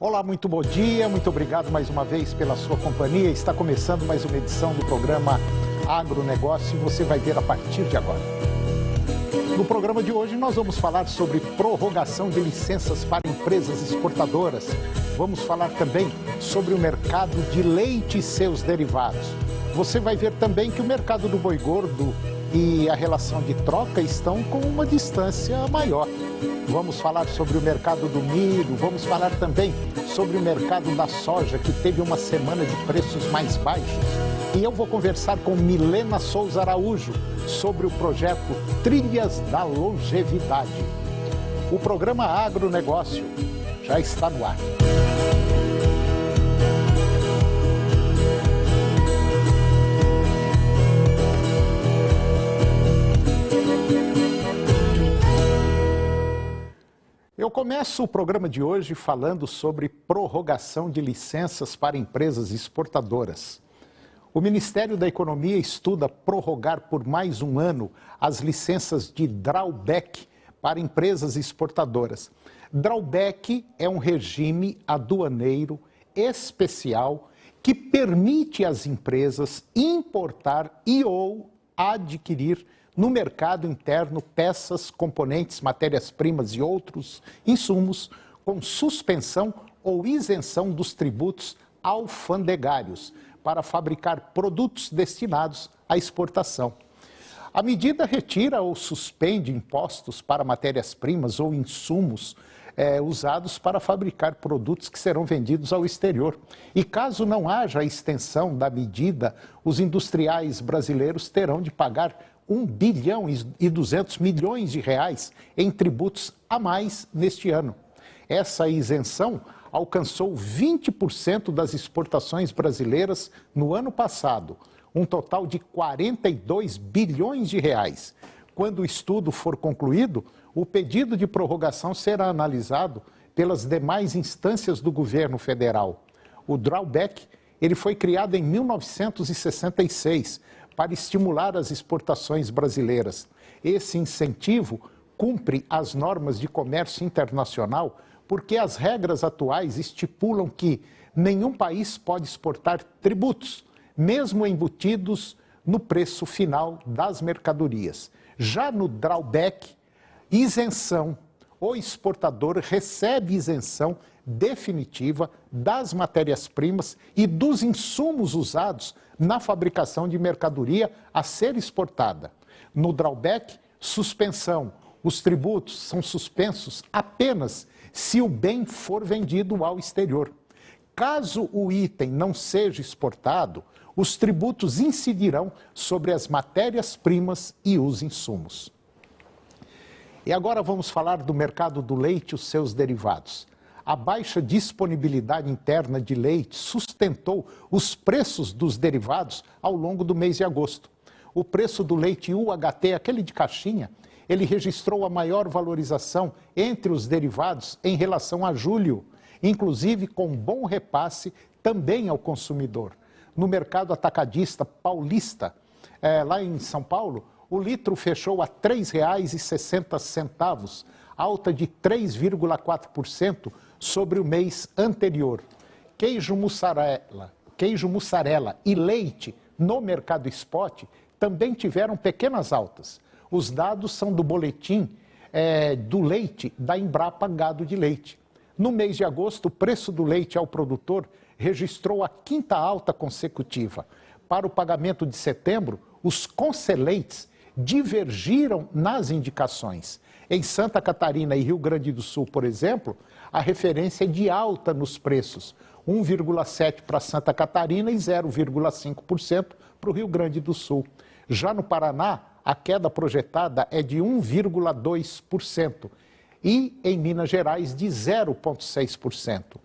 Olá, muito bom dia, muito obrigado mais uma vez pela sua companhia. Está começando mais uma edição do programa Agronegócio e você vai ver a partir de agora. No programa de hoje nós vamos falar sobre prorrogação de licenças para empresas exportadoras. Vamos falar também sobre o mercado de leite e seus derivados. Você vai ver também que o mercado do boi gordo e a relação de troca estão com uma distância maior. Vamos falar sobre o mercado do milho, vamos falar também sobre o mercado da soja, que teve uma semana de preços mais baixos. E eu vou conversar com Milena Souza Araújo sobre o projeto Trilhas da Longevidade. O programa Agronegócio já está no ar. Eu começo o programa de hoje falando sobre prorrogação de licenças para empresas exportadoras. O Ministério da Economia estuda prorrogar por mais um ano as licenças de drawback para empresas exportadoras. Drawback é um regime aduaneiro especial que permite às empresas importar e ou adquirir no mercado interno peças, componentes, matérias-primas e outros insumos com suspensão ou isenção dos tributos alfandegários para fabricar produtos destinados à exportação. A medida retira ou suspende impostos para matérias-primas ou insumos usados para fabricar produtos que serão vendidos ao exterior. E caso não haja a extensão da medida, os industriais brasileiros terão de pagar 1 bilhão e 200 milhões de reais em tributos a mais neste ano. Essa isenção alcançou 20% das exportações brasileiras no ano passado, um total de 42 bilhões de reais. Quando o estudo for concluído, o pedido de prorrogação será analisado pelas demais instâncias do governo federal. O drawback, ele foi criado em 1966 para estimular as exportações brasileiras. Esse incentivo cumpre as normas de comércio internacional porque as regras atuais estipulam que nenhum país pode exportar tributos, mesmo embutidos no preço final das mercadorias. Já no drawback, isenção, o exportador recebe isenção definitiva das matérias-primas e dos insumos usados na fabricação de mercadoria a ser exportada. No drawback, suspensão. Os tributos são suspensos apenas se o bem for vendido ao exterior. Caso o item não seja exportado, os tributos incidirão sobre as matérias-primas e os insumos. E agora vamos falar do mercado do leite e os seus derivados. A baixa disponibilidade interna de leite sustentou os preços dos derivados ao longo do mês de agosto. O preço do leite UHT, aquele de caixinha, ele registrou a maior valorização entre os derivados em relação a julho, inclusive com bom repasse também ao consumidor. No mercado atacadista paulista, lá em São Paulo, o litro fechou a R$ 3,60, alta de 3,4% sobre o mês anterior. Queijo mussarela e leite no mercado spot também tiveram pequenas altas. Os dados são do boletim do leite da Embrapa Gado de Leite. No mês de agosto, o preço do leite ao produtor registrou a 5ª alta consecutiva. Para o pagamento de setembro, os conceleites divergiram nas indicações. Em Santa Catarina e Rio Grande do Sul, por exemplo, a referência é de alta nos preços, 1,7% para Santa Catarina e 0,5% para o Rio Grande do Sul. Já no Paraná, a queda projetada é de 1,2% e em Minas Gerais de 0,6%.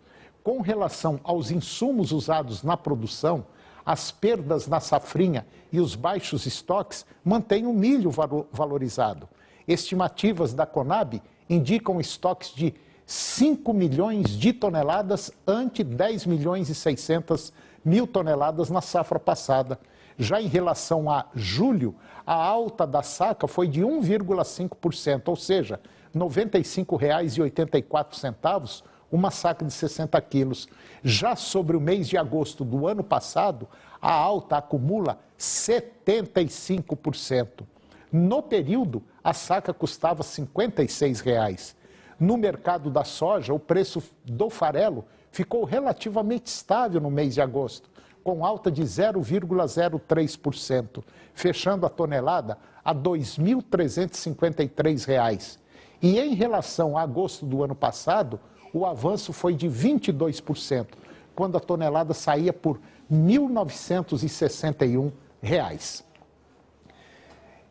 Com relação aos insumos usados na produção, as perdas na safrinha e os baixos estoques mantêm o milho valorizado. Estimativas da Conab indicam estoques de 5 milhões de toneladas ante 10 milhões e 600 mil toneladas na safra passada. Já em relação a julho, a alta da saca foi de 1,5%, ou seja, R$ 95,84, uma saca de 60 quilos. Já sobre o mês de agosto do ano passado, a alta acumula 75%. No período, a saca custava R$ 56. No mercado da soja, o preço do farelo ficou relativamente estável no mês de agosto, com alta de 0,03%, fechando a tonelada a R$ 2.353. E em relação a agosto do ano passado, o avanço foi de 22%, quando a tonelada saía por R$ 1.961.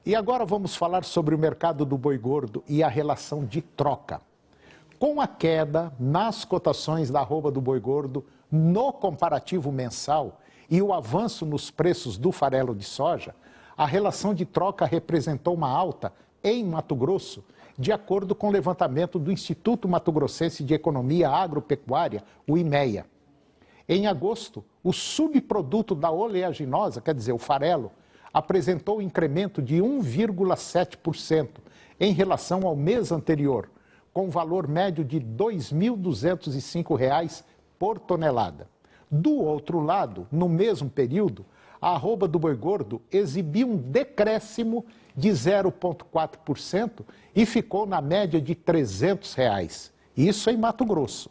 E agora vamos falar sobre o mercado do boi gordo e a relação de troca. Com a queda nas cotações da arroba do boi gordo no comparativo mensal e o avanço nos preços do farelo de soja, a relação de troca representou uma alta em Mato Grosso, de acordo com o levantamento do Instituto Mato Grossense de Economia Agropecuária, o IMEA. Em agosto, o subproduto da oleaginosa, quer dizer, o farelo, apresentou um incremento de 1,7% em relação ao mês anterior, com valor médio de R$ 2.205 por tonelada. Do outro lado, no mesmo período, a arroba do boi gordo exibiu um decréscimo de 0,4% e ficou na média de R$ 300. Isso em Mato Grosso.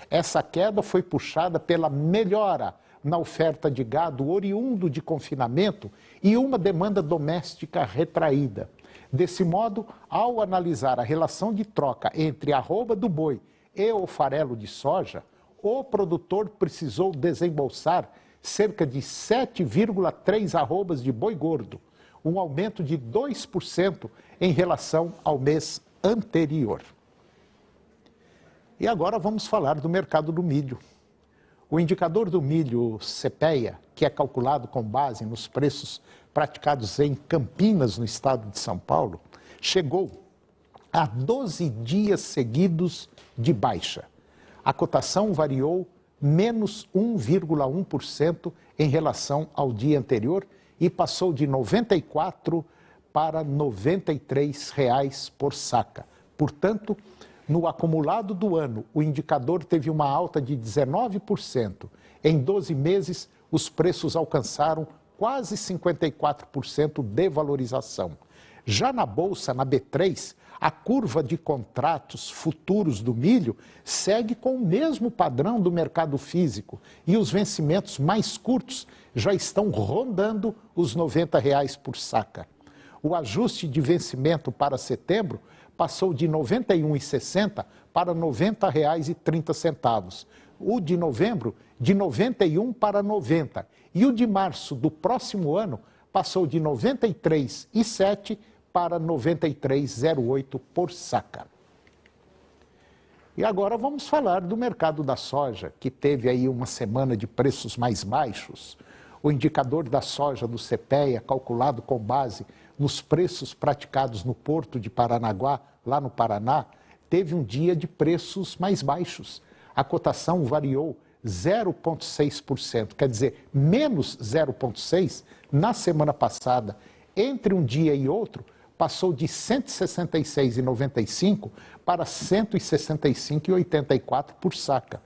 Essa queda foi puxada pela melhora na oferta de gado oriundo de confinamento e uma demanda doméstica retraída. Desse modo, ao analisar a relação de troca entre a arroba do boi e o farelo de soja, o produtor precisou desembolsar cerca de 7,3 arrobas de boi gordo, um aumento de 2% em relação ao mês anterior. E agora vamos falar do mercado do milho. O indicador do milho CPEA, que é calculado com base nos preços praticados em Campinas, no estado de São Paulo, chegou a 12 dias seguidos de baixa. A cotação variou menos 1,1% em relação ao dia anterior e passou de R$ 94 para R$ 93 por saca. Portanto, no acumulado do ano, o indicador teve uma alta de 19%. Em 12 meses, os preços alcançaram quase 54% de valorização. Já na Bolsa, na B3, a curva de contratos futuros do milho segue com o mesmo padrão do mercado físico e os vencimentos mais curtos já estão rondando os R$ 90 por saca. O ajuste de vencimento para setembro passou de R$ 91,60 para R$ 90,30. O de novembro, de 91 para 90. E o de março do próximo ano passou de R$ 93,07 para R$ 93,08 por saca. E agora vamos falar do mercado da soja, que teve aí uma semana de preços mais baixos. O indicador da soja do CPEA, calculado com base nos preços praticados no Porto de Paranaguá, lá no Paraná, teve um dia de preços mais baixos. A cotação variou 0,6%, quer dizer, menos 0,6% na semana passada. Entre um dia e outro, passou de R$ 166,95 para R$ 165,84 por saca.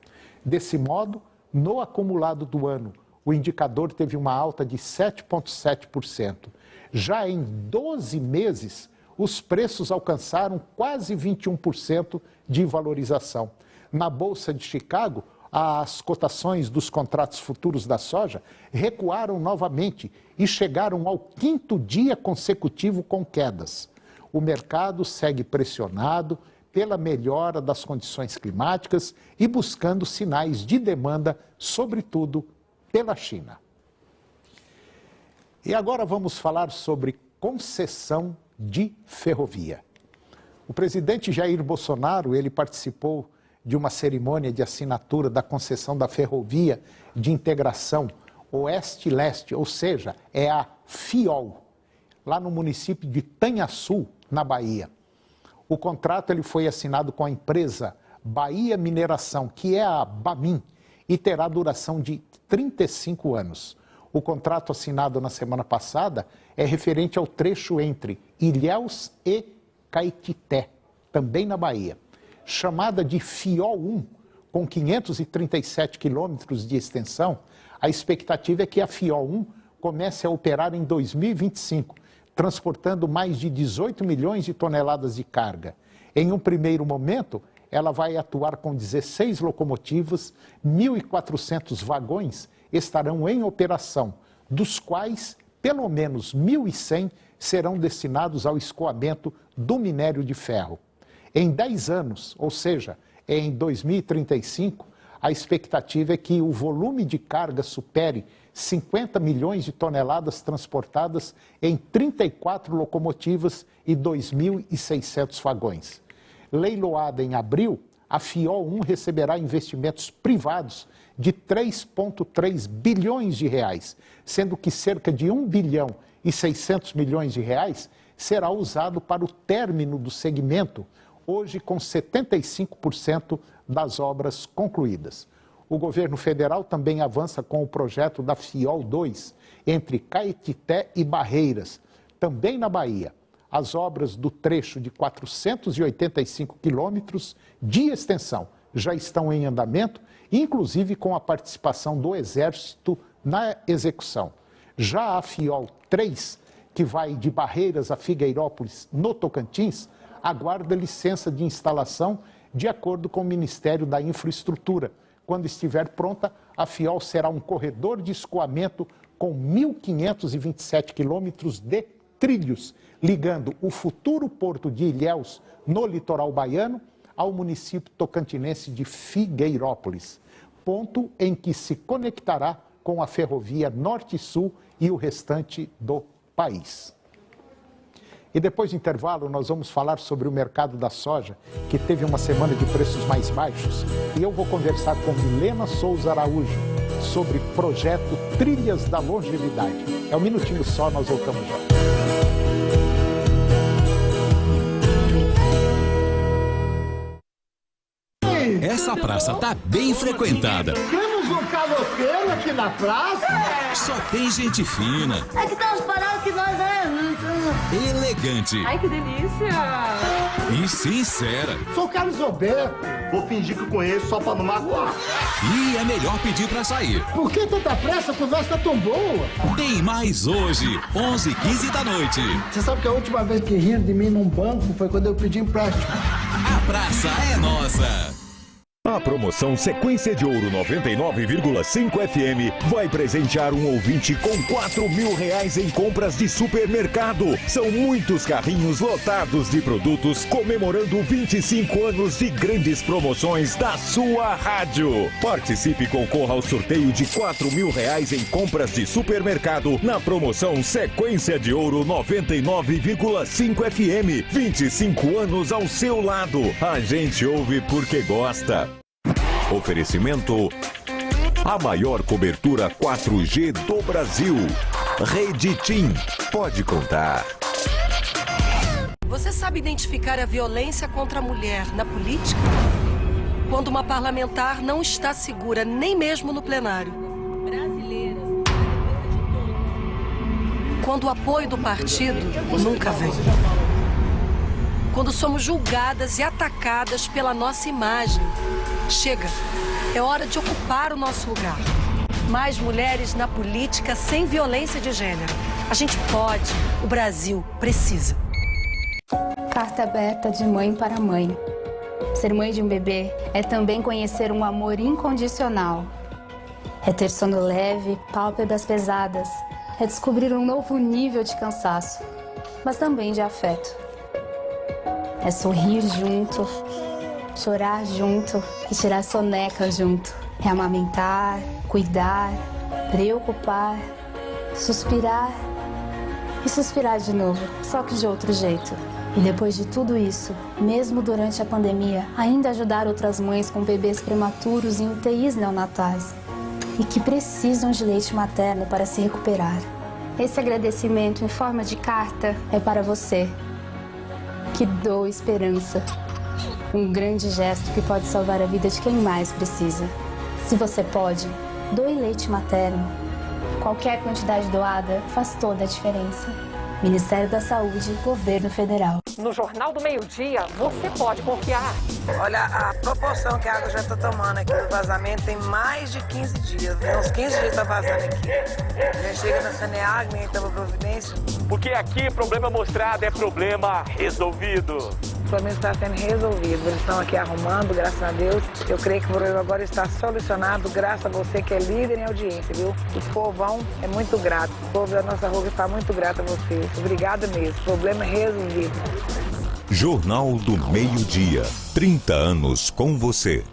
Desse modo, no acumulado do ano, o indicador teve uma alta de 7,7%. Já em 12 meses, os preços alcançaram quase 21% de valorização. Na Bolsa de Chicago, as cotações dos contratos futuros da soja recuaram novamente e chegaram ao 5º dia consecutivo com quedas. O mercado segue pressionado pela melhora das condições climáticas e buscando sinais de demanda, sobretudo pela China. E agora vamos falar sobre concessão de ferrovia. O presidente Jair Bolsonaro, ele participou de uma cerimônia de assinatura da concessão da ferrovia de integração Oeste-Leste, ou seja, é a FIOL, lá no município de Tanhaçu, na Bahia. O contrato ele foi assinado com a empresa Bahia Mineração, que é a Bamin, e terá duração de 35 anos. O contrato assinado na semana passada é referente ao trecho entre Ilhéus e Caetité, também na Bahia. Chamada de FIOL 1, com 537 quilômetros de extensão, a expectativa é que a FIOL 1 comece a operar em 2025, transportando mais de 18 milhões de toneladas de carga. Em um primeiro momento, ela vai atuar com 16 locomotivas, 1.400 vagões estarão em operação, dos quais pelo menos 1.100 serão destinados ao escoamento do minério de ferro. Em 10 anos, ou seja, em 2035, a expectativa é que o volume de carga supere 50 milhões de toneladas transportadas em 34 locomotivas e 2.600 vagões. Leiloada em abril, a FIOL 1 receberá investimentos privados de 3,3 bilhões de reais, sendo que cerca de 1 bilhão e 600 milhões de reais será usado para o término do segmento, hoje com 75% das obras concluídas. O governo federal também avança com o projeto da FIOL 2, entre Caetité e Barreiras, também na Bahia. As obras do trecho de 485 quilômetros de extensão já estão em andamento, inclusive com a participação do Exército na execução. Já a FIOL 3, que vai de Barreiras a Figueirópolis, no Tocantins, aguarda licença de instalação de acordo com o Ministério da Infraestrutura. Quando estiver pronta, a FIOL será um corredor de escoamento com 1.527 quilômetros de trilhos, ligando o futuro porto de Ilhéus, no litoral baiano, ao município tocantinense de Figueirópolis, ponto em que se conectará com a ferrovia Norte-Sul e o restante do país. E depois do intervalo, nós vamos falar sobre o mercado da soja, que teve uma semana de preços mais baixos. E eu vou conversar com Milena Souza Araújo sobre projeto Trilhas da Longevidade. É um minutinho só, nós voltamos já. Essa praça tá bem frequentada. Temos um caloteiro aqui na praça? Só tem gente fina. É que tá uns parados que nós Elegante. Ai, que delícia! E sincera. Sou o Carlos Alberto. Vou fingir que conheço só pra não magoar. E é melhor pedir pra sair. Por que tanta pressa? A conversa tá tão boa. Tem mais hoje, 11h15 da noite. Você sabe que a última vez que riram de mim num banco foi quando eu pedi empréstimo. A praça é nossa. A promoção Sequência de Ouro 99,5 FM vai presentear um ouvinte com R$4.000 em compras de supermercado. São muitos carrinhos lotados de produtos comemorando 25 anos de grandes promoções da sua rádio. Participe e concorra ao sorteio de R$4.000 em compras de supermercado na promoção Sequência de Ouro 99,5 FM. 25 anos ao seu lado. A gente ouve porque gosta. Oferecimento: a maior cobertura 4G do Brasil. Rede TIM. Pode contar. Você sabe identificar a violência contra a mulher na política? Quando uma parlamentar não está segura, nem mesmo no plenário. Quando o apoio do partido nunca vem. Quando somos julgadas e atacadas pela nossa imagem. Chega, é hora de ocupar o nosso lugar. Mais mulheres na política sem violência de gênero. A gente pode, o Brasil precisa. Carta aberta de mãe para mãe. Ser mãe de um bebê é também conhecer um amor incondicional. É ter sono leve, pálpebras pesadas. É descobrir um novo nível de cansaço, mas também de afeto. É sorrir junto, chorar junto e tirar soneca junto. É amamentar, cuidar, preocupar, suspirar e suspirar de novo, só que de outro jeito. E depois de tudo isso, mesmo durante a pandemia, ainda ajudar outras mães com bebês prematuros em UTIs neonatais e que precisam de leite materno para se recuperar. Esse agradecimento em forma de carta é para você, que doa esperança. Um grande gesto que pode salvar a vida de quem mais precisa. Se você pode, doe leite materno. Qualquer quantidade doada faz toda a diferença. Ministério da Saúde, Governo Federal. No Jornal do Meio-Dia, você pode confiar. Olha, a proporção que a água já está tomando aqui do vazamento tem mais de 15 dias. Tem uns 15 dias está vazando aqui. Já chega na Saneag, ninguém toma providência. Porque aqui problema mostrado é problema resolvido. O problema está sendo resolvido. Eles estão aqui arrumando, graças a Deus. Eu creio que o problema agora está solucionado, graças a você que é líder em audiência, viu? O povão é muito grato. O povo da nossa rua está muito grato a você. Obrigada mesmo. O problema é resolvido. Jornal do Meio-Dia. 30 anos com você.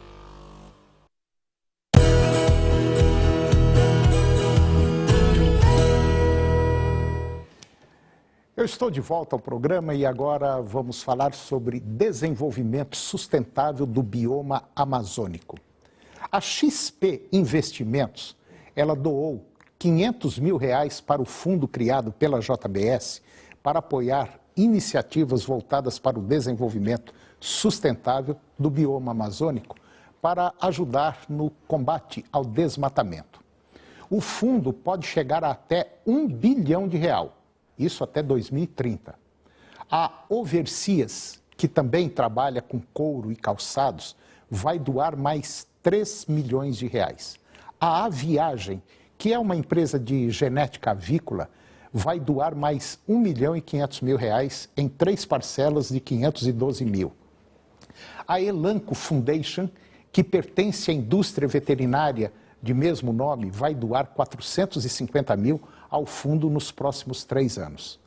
Eu estou de volta ao programa e agora vamos falar sobre desenvolvimento sustentável do bioma amazônico. A XP Investimentos, ela doou R$500 mil para o fundo criado pela JBS para apoiar iniciativas voltadas para o desenvolvimento sustentável do bioma amazônico para ajudar no combate ao desmatamento. O fundo pode chegar a até R$1 bilhão, isso até 2030. A Overseas, que também trabalha com couro e calçados, vai doar mais R$3 milhões. A Aviagem, que é uma empresa de genética avícola, vai doar mais R$1.500.000 em 3 parcelas de 512 mil. A Elanco Foundation, que pertence à indústria veterinária de mesmo nome, vai doar 450 mil ao fundo nos próximos 3 anos.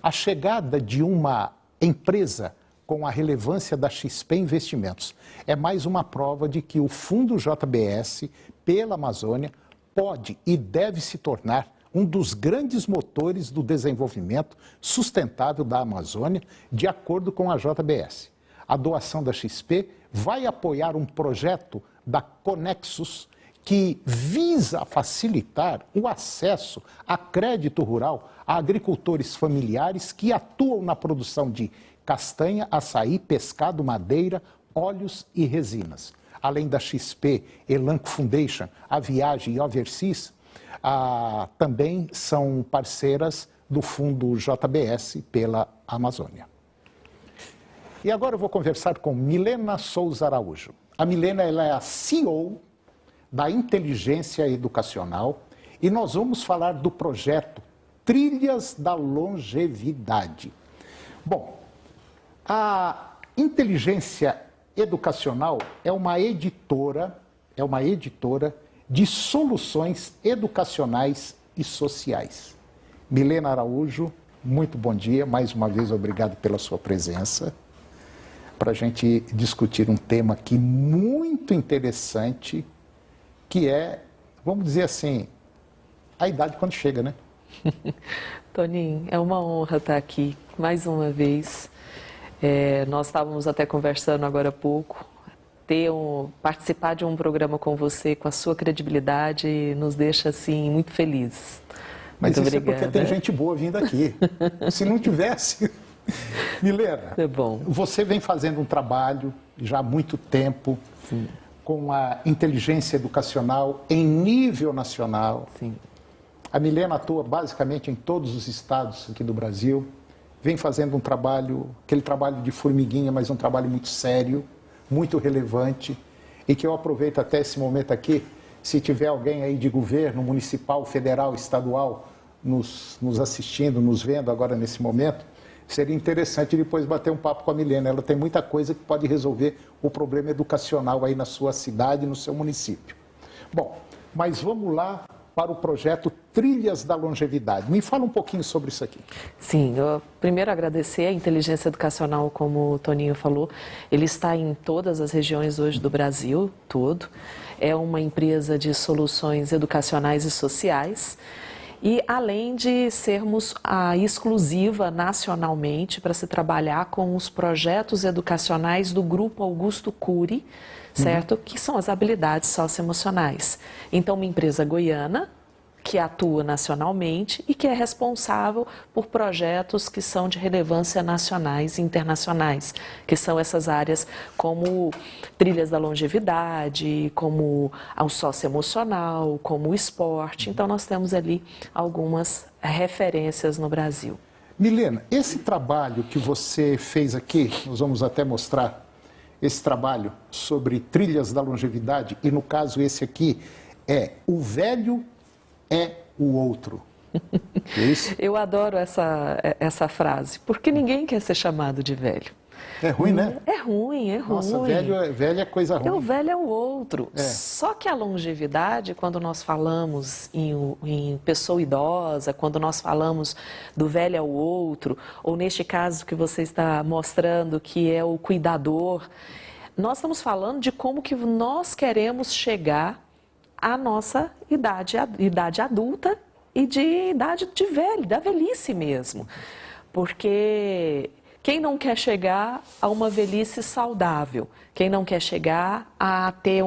A chegada de uma empresa com a relevância da XP Investimentos é mais uma prova de que o Fundo JBS pela Amazônia pode e deve se tornar um dos grandes motores do desenvolvimento sustentável da Amazônia, de acordo com a JBS. A doação da XP vai apoiar um projeto da Conexus que visa facilitar o acesso a crédito rural a agricultores familiares que atuam na produção de castanha, açaí, pescado, madeira, óleos e resinas. Além da XP, Elanco Foundation, Aviagem e Overseas, também são parceiras do Fundo JBS pela Amazônia. E agora eu vou conversar com Milena Souza Araújo. A Milena, ela é a CEO da Inteligência Educacional e nós vamos falar do projeto Trilhas da Longevidade. Bom, a Inteligência Educacional é uma editora de soluções educacionais e sociais. Milena Araújo, muito bom dia, mais uma vez obrigado pela sua presença, para a gente discutir um tema aqui muito interessante, que é, vamos dizer assim, a idade quando chega, né? Toninho, é uma honra estar aqui mais uma vez. Nós estávamos até conversando agora há pouco. Participar de um programa com você, com a sua credibilidade, nos deixa assim muito felizes. Mas muito isso obrigada. É porque tem gente boa vindo aqui. Se não tivesse... Milena, é bom. Você vem fazendo um trabalho já há muito tempo. Sim. Com a inteligência educacional em nível nacional. Sim. A Milena atua basicamente em todos os estados aqui do Brasil, vem fazendo um trabalho, aquele trabalho de formiguinha, mas um trabalho muito sério, muito relevante, e que eu aproveito até esse momento aqui, se tiver alguém aí de governo, municipal, federal, estadual, nos assistindo, nos vendo agora nesse momento, seria interessante depois bater um papo com a Milena. Ela tem muita coisa que pode resolver o problema educacional aí na sua cidade, no seu município. Bom, mas vamos lá para o projeto Trilhas da Longevidade. Me fala um pouquinho sobre isso aqui. Sim, eu primeiro agradecer a inteligência educacional, como o Toninho falou. Ele está em todas as regiões hoje do Brasil, todo. É uma empresa de soluções educacionais e sociais. E além de sermos a exclusiva nacionalmente para se trabalhar com os projetos educacionais do Grupo Augusto Cury, certo? Que são as habilidades socioemocionais. Então, uma empresa goiana que atua nacionalmente e que é responsável por projetos que são de relevância nacionais e internacionais, que são essas áreas como trilhas da longevidade, como o socioemocional, como o esporte. Então, nós temos ali algumas referências no Brasil. Milena, esse trabalho que você fez aqui, nós vamos até mostrar esse trabalho sobre trilhas da longevidade, e no caso esse aqui é O Velho é o Outro. É isso? Eu adoro essa frase, porque ninguém quer ser chamado de velho. É ruim, né? É ruim. Nossa, velho é coisa ruim. O velho é o outro. É. Só que a longevidade, quando nós falamos em pessoa idosa, quando nós falamos do velho é o outro, ou neste caso que você está mostrando que é o cuidador, nós estamos falando de como que nós queremos chegar à nossa idade adulta e de idade de velho, da velhice mesmo. Porque quem não quer chegar a uma velhice saudável? Quem não quer chegar a ter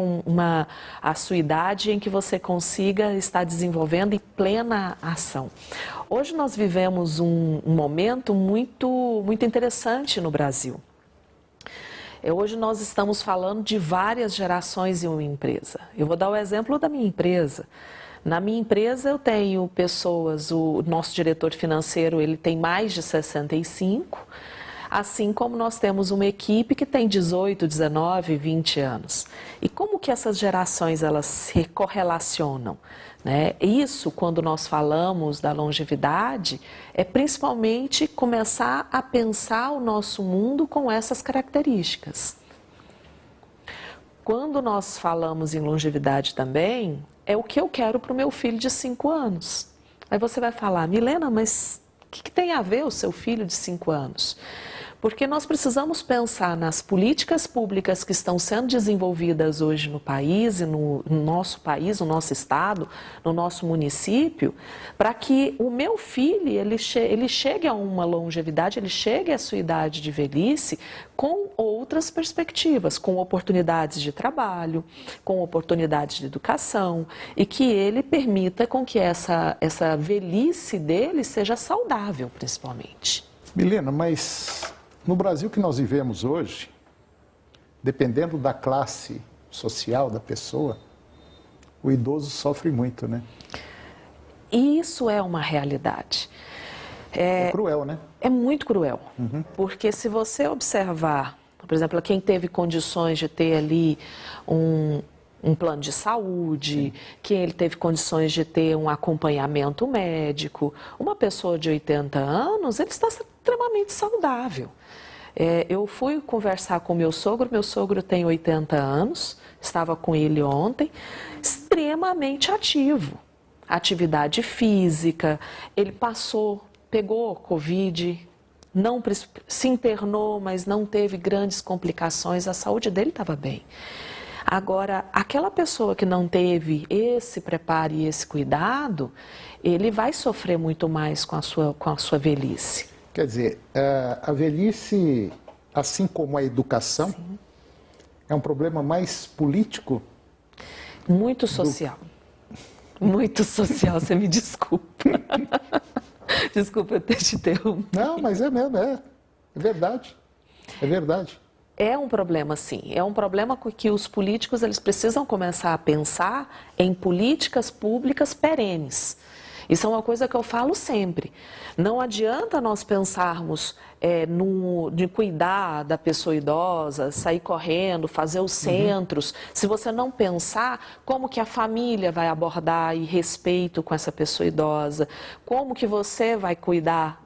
a sua idade em que você consiga estar desenvolvendo em plena ação? Hoje nós vivemos um momento muito interessante no Brasil. Hoje nós estamos falando de várias gerações em uma empresa. Eu vou dar o exemplo da minha empresa. Na minha empresa eu tenho pessoas, o nosso diretor financeiro ele tem mais de 65, assim como nós temos uma equipe que tem 18, 19, 20 anos. E como que essas gerações elas se correlacionam? Né? Isso, quando nós falamos da longevidade, é principalmente começar a pensar o nosso mundo com essas características. Quando nós falamos em longevidade também, é o que eu quero para o meu filho de 5 anos. Aí você vai falar, Milena, mas o que tem a ver o seu filho de 5 anos? Porque nós precisamos pensar nas políticas públicas que estão sendo desenvolvidas hoje no país, e no nosso país, no nosso estado, no nosso município, para que o meu filho ele chegue a uma longevidade, ele chegue à sua idade de velhice com outras perspectivas, com oportunidades de trabalho, com oportunidades de educação, e que ele permita com que essa velhice dele seja saudável, principalmente. Milena, mas no Brasil que nós vivemos hoje, dependendo da classe social da pessoa, o idoso sofre muito, né? E isso é uma realidade. É cruel, né? É muito cruel, porque se você observar, por exemplo, quem teve condições de ter ali um plano de saúde, quem ele teve condições de ter um acompanhamento médico, uma pessoa de 80 anos, ele está extremamente saudável. Eu fui conversar com meu sogro tem 80 anos, estava com ele ontem, extremamente ativo, atividade física, ele pegou Covid, se internou, mas não teve grandes complicações, a saúde dele estava bem. Agora, aquela pessoa que não teve esse preparo e esse cuidado, ele vai sofrer muito mais com a sua velhice. Quer dizer, a velhice, assim como a educação, sim, é um problema mais político? Muito social. Muito social, você me desculpa. Desculpa eu ter te interrompido. Não, mas é mesmo, é verdade. É verdade. É um problema, sim. É um problema que os políticos eles precisam começar a pensar em políticas públicas perenes. Isso é uma coisa que eu falo sempre. Não adianta nós pensarmos de cuidar da pessoa idosa, sair correndo, fazer os centros, se você não pensar como que a família vai abordar e respeito com essa pessoa idosa, como que você vai cuidar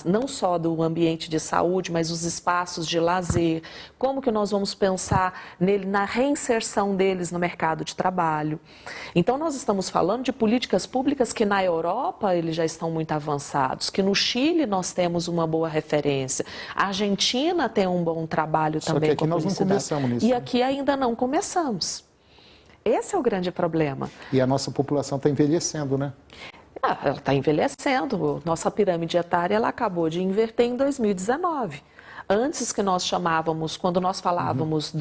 não só do ambiente de saúde, mas os espaços de lazer, como que nós vamos pensar na reinserção deles no mercado de trabalho. Então nós estamos falando de políticas públicas que na Europa eles já estão muito avançados, que no Chile nós temos uma boa referência. A Argentina tem um bom trabalho também. Só que aqui nós não começamos nisso. E aqui ainda não começamos. Esse é o grande problema. E a nossa população está envelhecendo, né? Ela está envelhecendo. Nossa pirâmide etária ela acabou de inverter em 2019. Antes que nós chamávamos, quando nós falávamos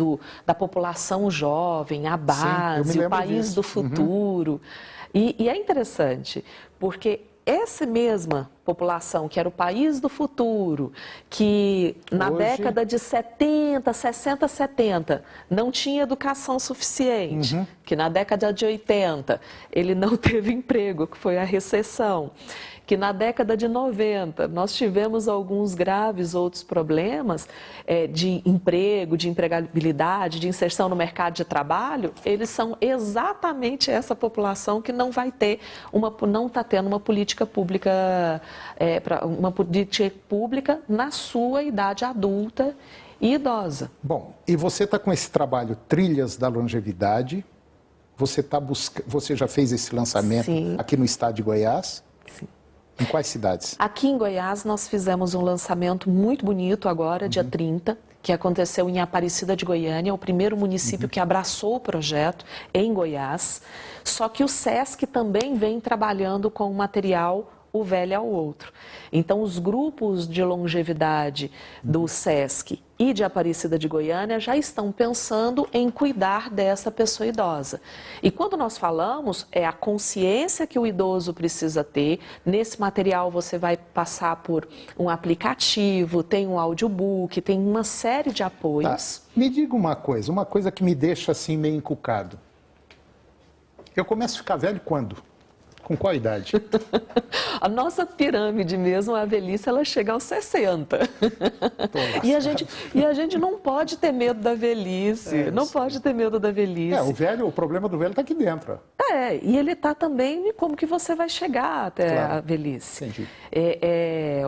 da população jovem, a base, o país do futuro. E é interessante, porque essa mesma população que era o país do futuro, que na década de 70, 60, 70 não tinha educação suficiente, que na década de 80 ele não teve emprego, que foi a recessão, que na década de 90 nós tivemos alguns graves outros problemas de emprego, de empregabilidade, de inserção no mercado de trabalho, eles são exatamente essa população que não vai ter não está tendo uma política pública, uma política pública na sua idade adulta e idosa. Bom, e você está com esse trabalho Trilhas da Longevidade, você já fez esse lançamento aqui no estado de Goiás? Sim. Em quais cidades? Aqui em Goiás nós fizemos um lançamento muito bonito agora, dia 30, que aconteceu em Aparecida de Goiânia, o primeiro município que abraçou o projeto em Goiás. Só que o SESC também vem trabalhando com o material O Velho ao Outro. Então, os grupos de longevidade do SESC e de Aparecida de Goiânia já estão pensando em cuidar dessa pessoa idosa. E quando nós falamos, é a consciência que o idoso precisa ter. Nesse material você vai passar por um aplicativo, tem um audiobook, tem uma série de apoios. Tá. Me diga uma coisa que me deixa assim meio encucado. Eu começo a ficar velho quando? Com qual idade? A nossa pirâmide mesmo, a velhice, ela chega aos 60. E a gente não pode ter medo da velhice, não pode ter medo da velhice. O problema do velho está aqui dentro. E ele está também como que você vai chegar até a velhice. Entendi.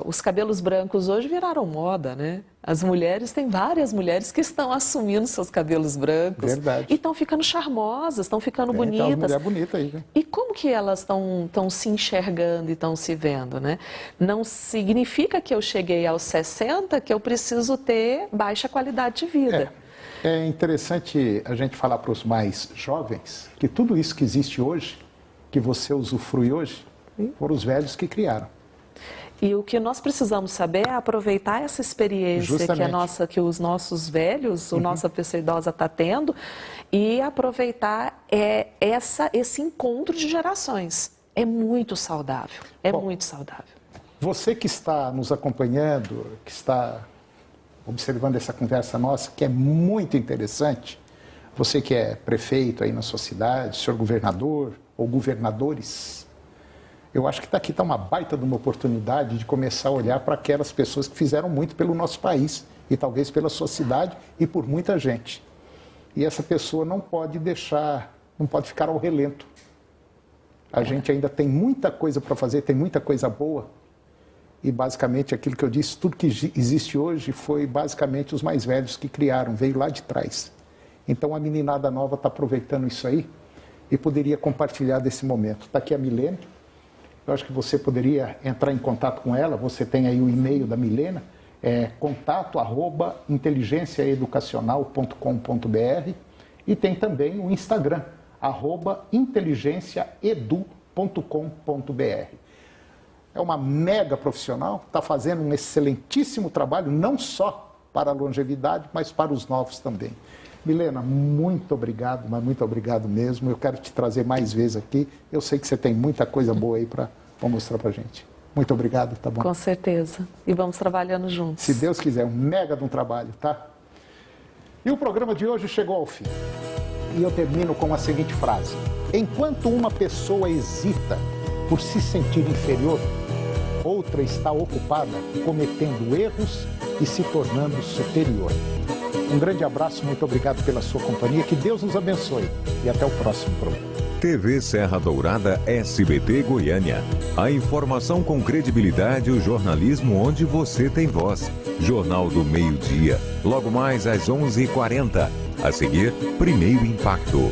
Os cabelos brancos hoje viraram moda, né? As mulheres, tem várias mulheres que estão assumindo seus cabelos brancos. Verdade. E estão ficando charmosas, estão ficando bonitas. Tem uma mulher bonita aí, né? E como que elas estão se enxergando e estão se vendo, né? Não significa que eu cheguei aos 60 que eu preciso ter baixa qualidade de vida. É interessante a gente falar para os mais jovens que tudo isso que existe hoje, que você usufrui hoje, foram os velhos que criaram. E o que nós precisamos saber é aproveitar essa experiência que os nossos velhos, a nossa pessoa idosa está tendo, e aproveitar esse encontro de gerações. É muito saudável, muito saudável. Você que está nos acompanhando, que está observando essa conversa nossa, que é muito interessante, você que é prefeito aí na sua cidade, senhor governador ou governadores, eu acho que aqui está uma baita de uma oportunidade de começar a olhar para aquelas pessoas que fizeram muito pelo nosso país e talvez pela sua cidade e por muita gente. E essa pessoa não pode ficar ao relento. A gente ainda tem muita coisa para fazer, tem muita coisa boa. E basicamente aquilo que eu disse, tudo que existe hoje foi basicamente os mais velhos que criaram, veio lá de trás. Então a meninada nova está aproveitando isso aí e poderia compartilhar desse momento. Está aqui a Milena. Eu acho que você poderia entrar em contato com ela, você tem aí o e-mail da Milena, contato@inteligenciaeducacional.com.br e tem também o Instagram, @inteligenciaedu.com.br. É uma mega profissional, está fazendo um excelentíssimo trabalho, não só para a longevidade, mas para os novos também. Milena, muito obrigado, mas muito obrigado mesmo. Eu quero te trazer mais vezes aqui. Eu sei que você tem muita coisa boa aí para mostrar para a gente. Muito obrigado, tá bom? Com certeza. E vamos trabalhando juntos. Se Deus quiser, um mega de um trabalho, tá? E o programa de hoje chegou ao fim. E eu termino com a seguinte frase. Enquanto uma pessoa hesita por se sentir inferior, outra está ocupada cometendo erros e se tornando superior. Um grande abraço, muito obrigado pela sua companhia, que Deus nos abençoe e até o próximo programa. TV Serra Dourada SBT Goiânia. A informação com credibilidade e o jornalismo onde você tem voz. Jornal do Meio-Dia, logo mais às 11h40. A seguir, Primeiro Impacto.